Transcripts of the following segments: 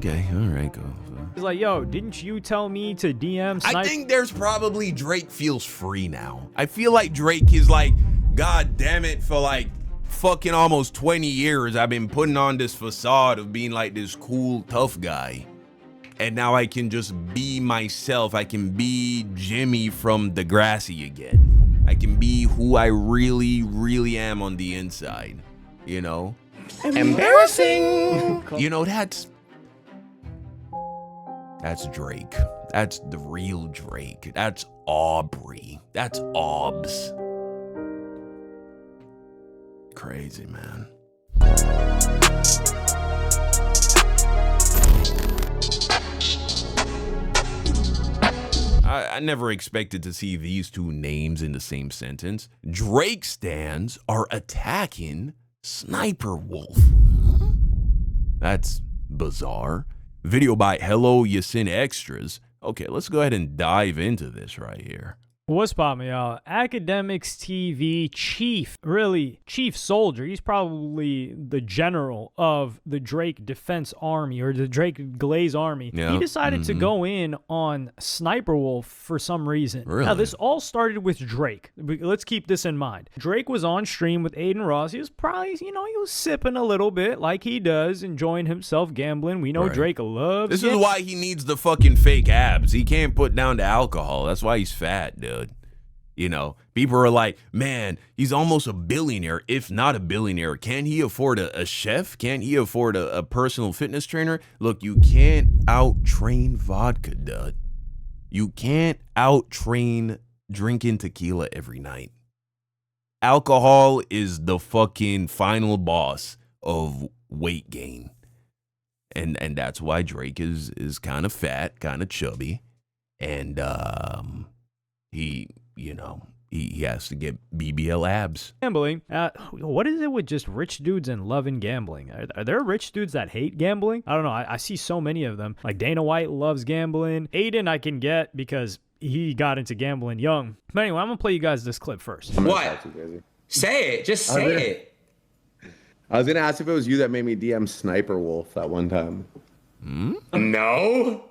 Okay, all right, go. He's like, yo, didn't you tell me to DM Sniper? I think there's probably Drake feels free now. I feel like Drake is like, God damn it, for like fucking almost 20 years, I've been putting on this facade of being like this cool, tough guy. And now I can just be myself. I can be Jimmy from Degrassi again. I can be who I really, really am on the inside, you know? Embarrassing. You know, that's Drake. That's the real Drake. That's Aubrey. That's Obs. Crazy, man. I never expected to see these two names in the same sentence. Drake stans are attacking Sniperwolf. That's bizarre. Video by Hello Yasin Extras. Okay, let's go ahead and dive into this right here. What's poppin', y'all? Academics TV chief soldier. He's probably the general of the Drake Defense Army or the Drake Glaze Army. Yeah. He decided to go in on Sniperwolf for some reason. Really? Now, this all started with Drake. Let's keep this in mind. Drake was on stream with Aiden Ross. He was probably, he was sipping a little bit like he does, enjoying himself, gambling. We know Right. Drake loves This is why he needs the fucking fake abs. He can't put down the alcohol. That's why he's fat, dude. You know, people are like, man, he's almost a billionaire, if not a billionaire. Can he afford a chef? Can he afford a personal fitness trainer? Look, you can't out-train vodka, dude. You can't out-train drinking tequila every night. Alcohol is the fucking final boss of weight gain. And that's why Drake is kind of fat, kind of chubby. And he has to get BBL abs. Gambling. What is it with just rich dudes and loving gambling? Are there rich dudes that hate gambling? I don't know. I see so many of them. Like Dana White loves gambling. Aiden I can get because he got into gambling young. But anyway, I'm going to play you guys this clip first. What? Say it. Just say it. I was gonna ask if it was you that made me DM Sniperwolf that one time. No.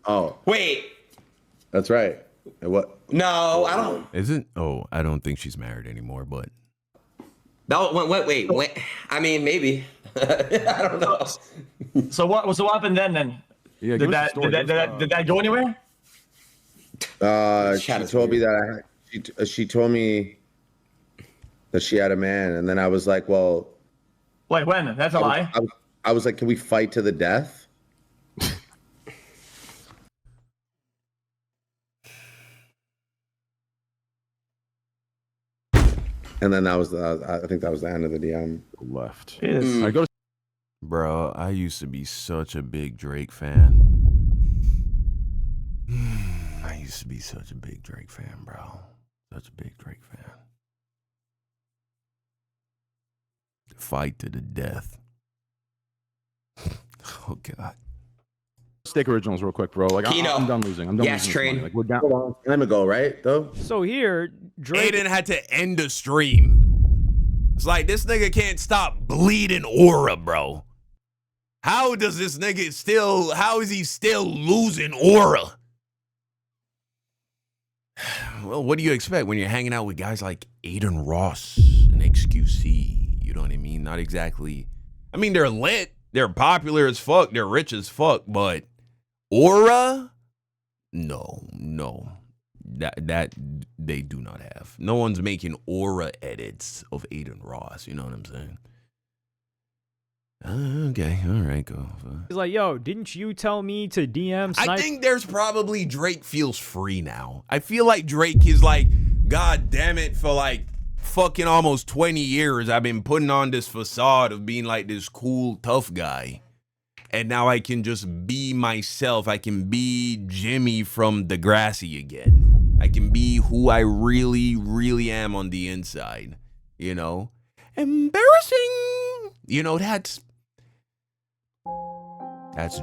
Oh, Wait. that's right. What? No, I don't. Isn't? Oh, I don't think she's married anymore, but. No, wait. I mean, maybe. I don't know. So what happened then? Yeah, Did that go anywhere? She told me that she told me that she had a man, and then I was like, well. Wait, when? That's a lie. I was like, can we fight to the death? And then I think that was the end of the DM. Left. Jesus. I go to Bro, I used to be such a big Drake fan. I used to be such a big Drake fan, bro. Such a big Drake fan. Fight to the death. Oh, God. Steak Originals real quick, bro. Like, Kino. I'm done losing. I'm done Yes, losing. train. Like, we're down. Hold on. Let me go, right, though? So here, Drake... Aiden had to end the stream. It's like, this nigga can't stop bleeding aura, bro. How does this nigga still, how is he still losing aura? Well, what do you expect when you're hanging out with guys like Aiden Ross and XQC? You know what I mean? Not exactly. I mean, they're lit. They're popular as fuck. They're rich as fuck. But aura? No. That they do not have. No one's making aura edits of Aiden Ross. You know what I'm saying? Okay, all right, go. He's like, yo, didn't you tell me to DM Sniper? I think there's probably Drake feels free now. I feel like Drake is like, God damn it, for like fucking almost 20 years, I've been putting on this facade of being like this cool, tough guy. And now I can just be myself. I can be Jimmy from Degrassi again. I can be who I really, really am on the inside. You know? Embarrassing! You know, that's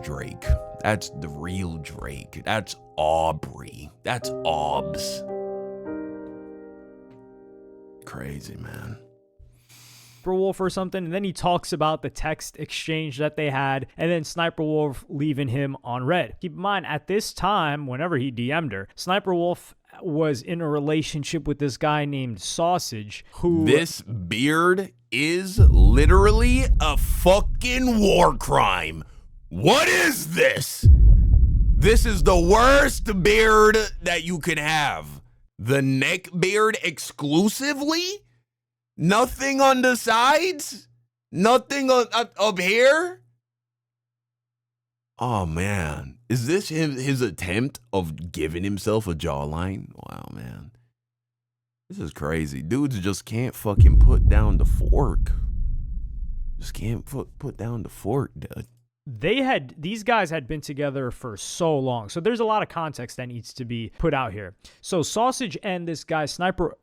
Drake. That's the real Drake. That's Aubrey. That's Obs. Crazy, man. Sniperwolf or something, and then he talks about the text exchange that they had, and then Sniperwolf leaving him on red. Keep in mind, at this time, whenever he DM'd her, Sniperwolf was in a relationship with this guy named Sausage, who... This beard is literally a fucking war crime. What is this? This is the worst beard that you can have. The neck beard exclusively? Nothing on the sides? Nothing up here? Oh, man. Is this his attempt of giving himself a jawline? Wow, man. This is crazy. Dudes just can't fucking put down the fork. Just can't put down the fork, dude. These guys had been together for so long. So there's a lot of context that needs to be put out here. So Sausage and this guy Sniperwolf,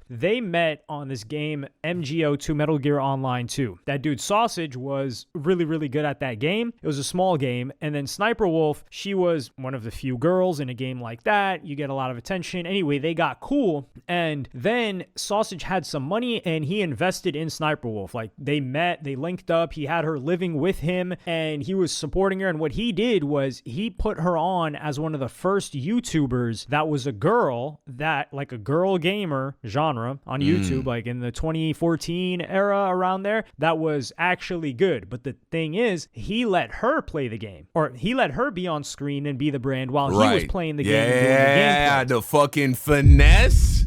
they met on this game MGO2, Metal Gear Online 2. That dude Sausage was really, really good at that game. It was a small game. And then Sniperwolf, she was one of the few girls in a game like that. You get a lot of attention. Anyway, they got cool. And then Sausage had some money and he invested in Sniperwolf. Like they met, they linked up, he had her living with him and he was supporting her, and what he did was he put her on as one of the first YouTubers that was a girl, that like a girl gamer genre on YouTube, like in the 2014 era, around there, that was actually good. But the thing is, he let her play the game, or he let her be on screen and be the brand while he was playing the game and doing the gameplay. Yeah, the fucking finesse.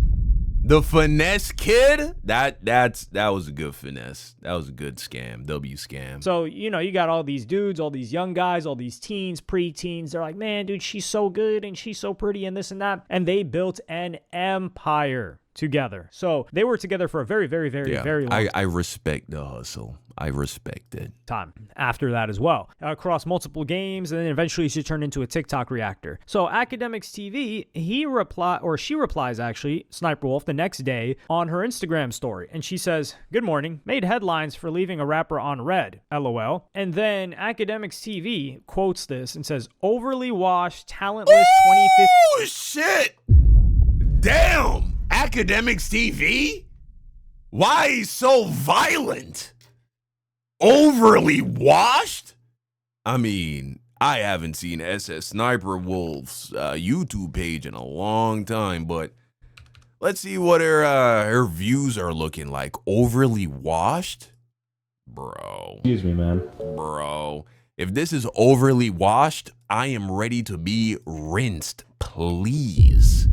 The finesse kid, that was a good finesse. That was a good scam, W scam. So, you know, you got all these dudes, all these young guys, all these teens, pre-teens. They're like, man, dude, she's so good and she's so pretty and this and that. And they built an empire together. So they were together for a very, very, very, very long time. I respect the hustle. I respect it. Time after that as well, across multiple games, and then eventually she turned into a TikTok reactor. So Academics TV, she replies actually, Sniperwolf, the next day on her Instagram story, and she says, "Good morning, made headlines for leaving a rapper on red, LOL." And then Academics TV quotes this and says, "Overly washed, talentless 2015." Oh shit! Damn, Academics TV, why so violent? Overly washed? I mean, I haven't seen SS Sniperwolf's YouTube page in a long time, but let's see what her views are looking like. Overly washed? Bro. Excuse me, man. Bro. If this is overly washed, I am ready to be rinsed, please.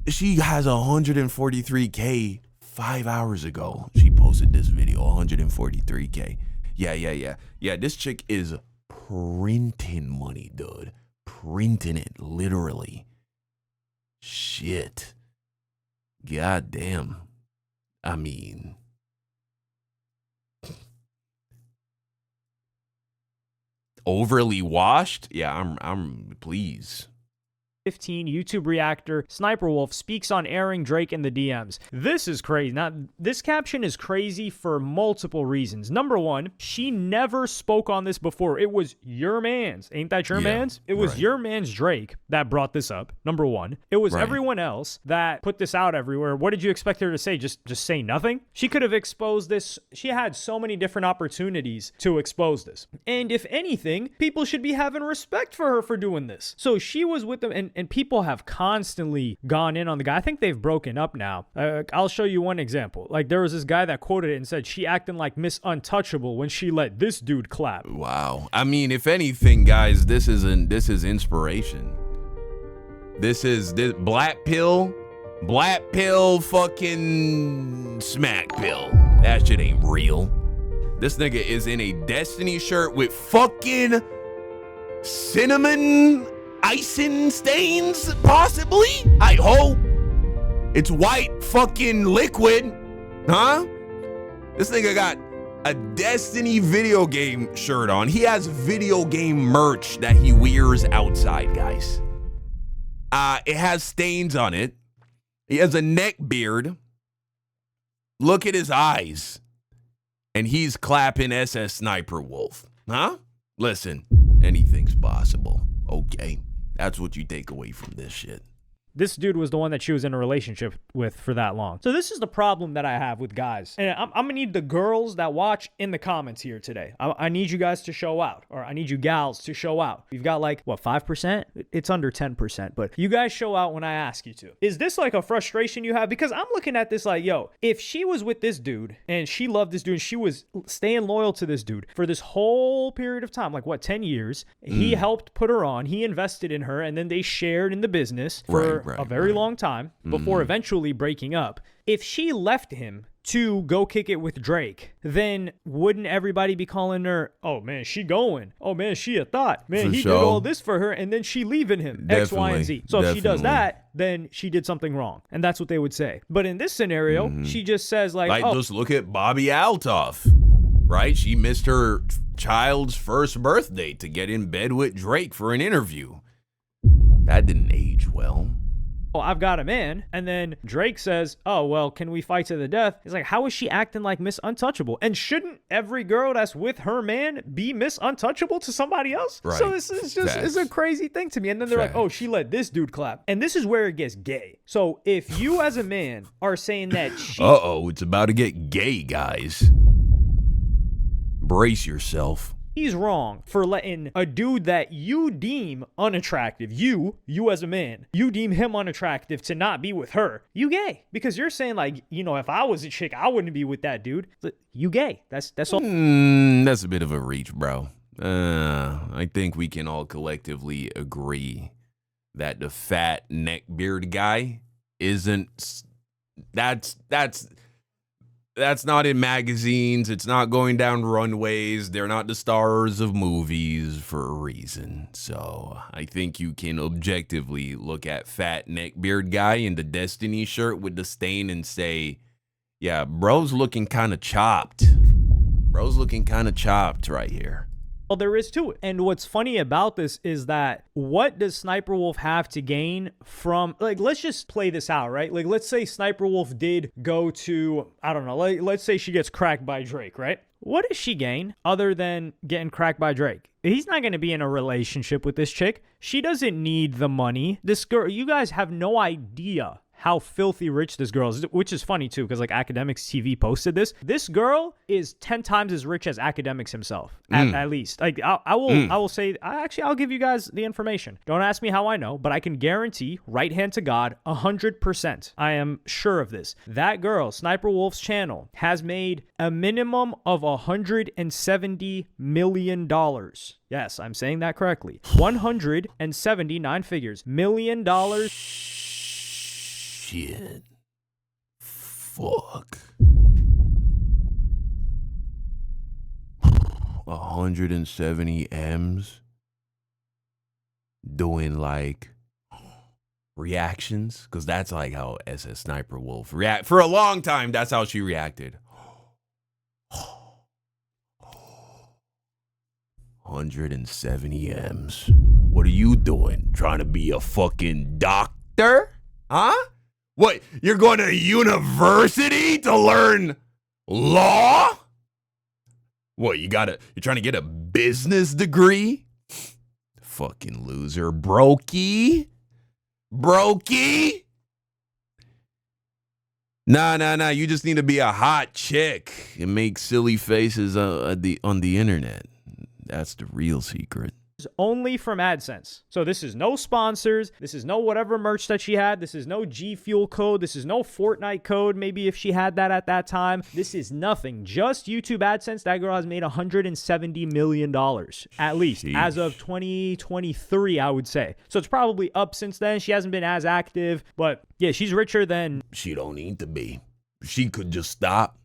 She has 143K 5 hours ago. She posted this video, 143K. Yeah, this chick is printing money, dude. Printing it, literally. Shit. God damn. I mean, overly washed? Yeah, I'm please. 15 YouTube reactor Sniperwolf speaks on airing Drake in the DMs. This is crazy. Now, this caption is crazy for multiple reasons. Number one, she never spoke on this before. It was your man's. Ain't that your man's? It was your man's Drake that brought this up. Number one. It was everyone else that put this out everywhere. What did you expect her to say? Just say nothing? She could have exposed this. She had so many different opportunities to expose this. And if anything, people should be having respect for her for doing this. So she was with them, and people have constantly gone in on the guy. I think they've broken up now. I'll show you one example. Like, there was this guy that quoted it and said she acting like Miss Untouchable when she let this dude clap. Wow. I mean, if anything, guys, this is inspiration. This black pill fucking smack pill. That shit ain't real. This nigga is in a Destiny shirt with fucking cinnamon icing stains, possibly? I hope. It's white fucking liquid. Huh? This nigga got a Destiny video game shirt on. He has video game merch that he wears outside, guys. It has stains on it. He has a neck beard. Look at his eyes. And he's clapping SS Sniperwolf. Huh? Listen, anything's possible. Okay. That's what you take away from this shit. this dude was the one that she was in a relationship with for that long. So this is the problem that I have with guys. And I'm going to need the girls that watch in the comments here today. I need you guys to show out, or I need you gals to show out. You've got like, what, 5%? It's under 10%, but you guys show out when I ask you to. Is this like a frustration you have? Because I'm looking at this like, yo, if she was with this dude and she loved this dude and she was staying loyal to this dude for this whole period of time, like what, 10 years, he helped put her on, he invested in her, and then they shared in the business for a very long time before eventually breaking up. If she left him to go kick it with Drake, then wouldn't everybody be calling her, oh man, she going, oh man, she a thought, man, he did all this for her, and then she leaving him, X, Y, and Z. So if she does that, then she did something wrong, and that's what they would say. But in this scenario, she just says like just look at Bobby Altoff, right? She missed her child's first birthday to get in bed with Drake for an interview. That didn't age well. I've got a man. And then Drake says, oh, well, can we fight to the death? He's like, how is she acting like Miss Untouchable? And shouldn't every girl that's with her man be Miss Untouchable to somebody else? Right. So this is just it's a crazy thing to me. And then they're like, oh, she let this dude clap. And this is where it gets gay. So if you as a man are saying that she... it's about to get gay, guys. Brace yourself. He's wrong for letting a dude that you deem unattractive, you as a man, you deem him unattractive to not be with her. You gay. Because you're saying like, you know, if I was a chick, I wouldn't be with that dude. You gay. That's all. That's a bit of a reach, bro. I think we can all collectively agree that the fat neckbeard guy isn't... That's not in magazines. It's not going down runways. They're not the stars of movies for a reason. So I think you can objectively look at fat neckbeard guy in the Destiny shirt with the stain and say, yeah, bro's looking kind of chopped. Bro's looking kind of chopped right here. Well, there is to it. And what's funny about this is that what does Sniperwolf have to gain from, like, let's just play this out, right? Like, let's say Sniperwolf did go to, I don't know, let's say she gets cracked by Drake, right? What does she gain other than getting cracked by Drake? He's not going to be in a relationship with this chick. She doesn't need the money. This girl, you guys have no idea how filthy rich this girl is, which is funny too, because like Academics TV posted this. This girl is 10 times as rich as Academics himself, at least. Like I will say, I'll give you guys the information. Don't ask me how I know, but I can guarantee, right hand to God, 100%. I am sure of this. That girl, Sniperwolf's channel, has made a minimum of $170 million. Yes, I'm saying that correctly. 179 figures, $1 million. Shit. Fuck. 170 M's doing like reactions, because that's like how SS Sniperwolf react. For a long time, that's how she reacted. 170 M's. What are you doing? Trying to be a fucking doctor? Huh? What, you're going to university to learn law? What, you're trying to get a business degree? Fucking loser. Brokey? Nah. You just need to be a hot chick and make silly faces on the internet. That's the real secret. Only from AdSense. So this is no sponsors. This is no whatever merch that she had. This is no G Fuel code. This is no Fortnite code. Maybe if she had that at that time. This is nothing. Just YouTube AdSense. That girl has made $170 million at least. Sheesh. As of 2023, I would say. So it's probably up since then. She hasn't been as active, but yeah, she's richer than... She don't need to be. She could just stop.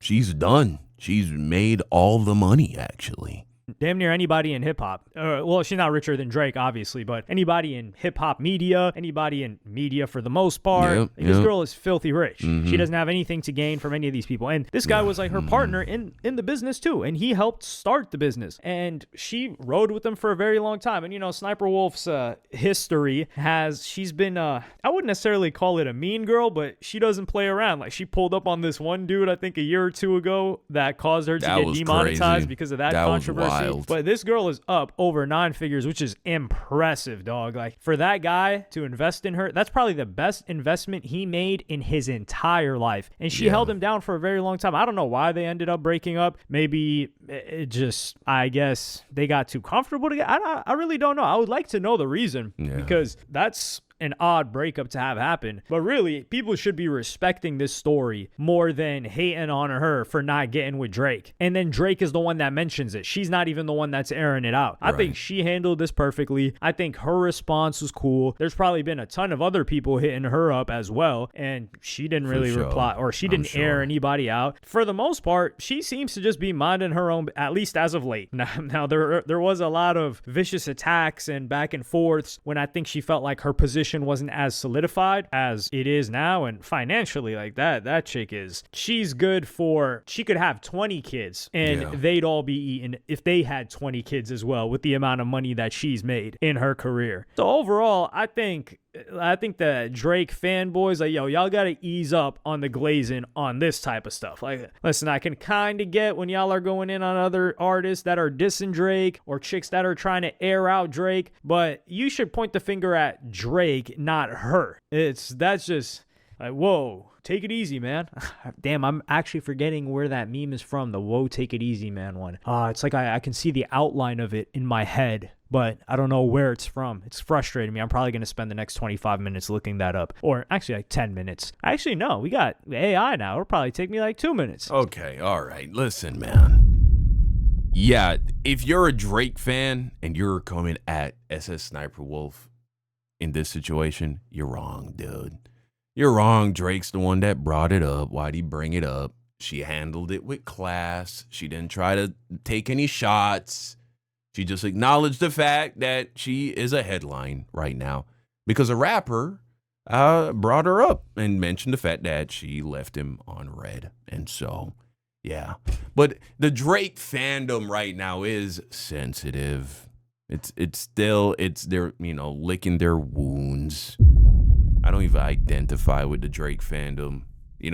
She's done. She's made all the money, actually. Damn near anybody in hip-hop. Well, she's not richer than Drake, obviously, but anybody in hip-hop media, anybody in media for the most part. This girl is filthy rich. Mm-hmm. She doesn't have anything to gain from any of these people. And this guy was like her partner in the business too, and he helped start the business. And she rode with him for a very long time. And, you know, Sniperwolf's history she's been, I wouldn't necessarily call it a mean girl, but she doesn't play around. Like, she pulled up on this one dude, I think a year or two ago, that caused her to get demonetized because of that controversy. wild. But this girl is up over 9 figures, which is impressive, dog. Like, for that guy to invest in her, that's probably the best investment he made in his entire life. And she held him down for a very long time. I don't know why they ended up breaking up. Maybe it just, I guess they got too comfortable together. I really don't know. I would like to know the reason, because that's an odd breakup to have happen. But really, people should be respecting this story more than hating on her for not getting with Drake. And then Drake is the one that mentions it. She's not even the one that's airing it out. I think she handled this perfectly. I think her response was cool. There's probably been a ton of other people hitting her up as well, and she didn't really reply, or she didn't air anybody out. For the most part, she seems to just be minding her own, at least as of late. Now there was a lot of vicious attacks and back and forths when I think she felt like her position wasn't as solidified as it is now, and financially, like that chick she's good for, she could have 20 kids and they'd all be eaten if they had 20 kids as well, with the amount of money that she's made in her career. So overall, I think the Drake fanboys, like, yo, y'all gotta ease up on the glazing on this type of stuff. Like, listen, I can kind of get when y'all are going in on other artists that are dissing Drake or chicks that are trying to air out Drake, but you should point the finger at Drake, not her. That's just like, whoa, take it easy, man. Damn, I'm actually forgetting where that meme is from, the whoa, take it easy, man one. It's like I can see the outline of it in my head, but I don't know where it's from. It's frustrating me. I'm probably going to spend the next 25 minutes looking that up. Or actually like 10 minutes. Actually, no, we got AI now. It'll probably take me like 2 minutes. Okay, all right. Listen, man. Yeah, if you're a Drake fan and you're coming at SS Sniperwolf in this situation, you're wrong, dude. You're wrong. Drake's the one that brought it up. Why'd he bring it up? She handled it with class. She didn't try to take any shots. She just acknowledged the fact that she is a headline right now because a rapper brought her up and mentioned the fact that she left him on red. And so, yeah. But the Drake fandom right now is sensitive. It's they're, licking their wounds. I don't even identify with the Drake fandom.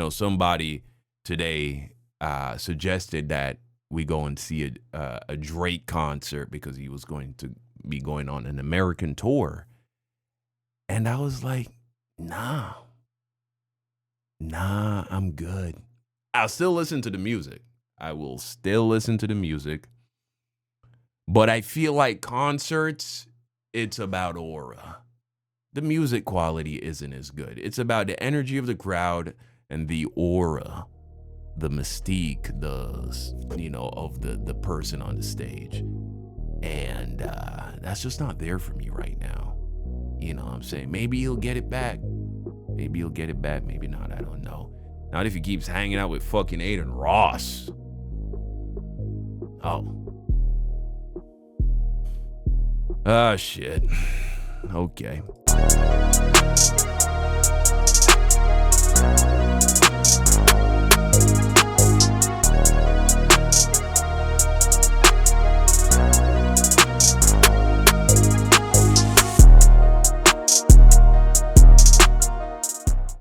Somebody today suggested that we go and see a Drake concert because he was going to be going on an American tour. And I was like, nah, I'm good. I'll still listen to the music. I will still listen to the music. But I feel like concerts, it's about aura. The music quality isn't as good. It's about the energy of the crowd and the aura, the mystique, of the person on the stage. And that's just not there for me right now. You know what I'm saying? Maybe he'll get it back. Maybe not. I don't know. Not if he keeps hanging out with fucking Aiden Ross. Oh, shit. Okay.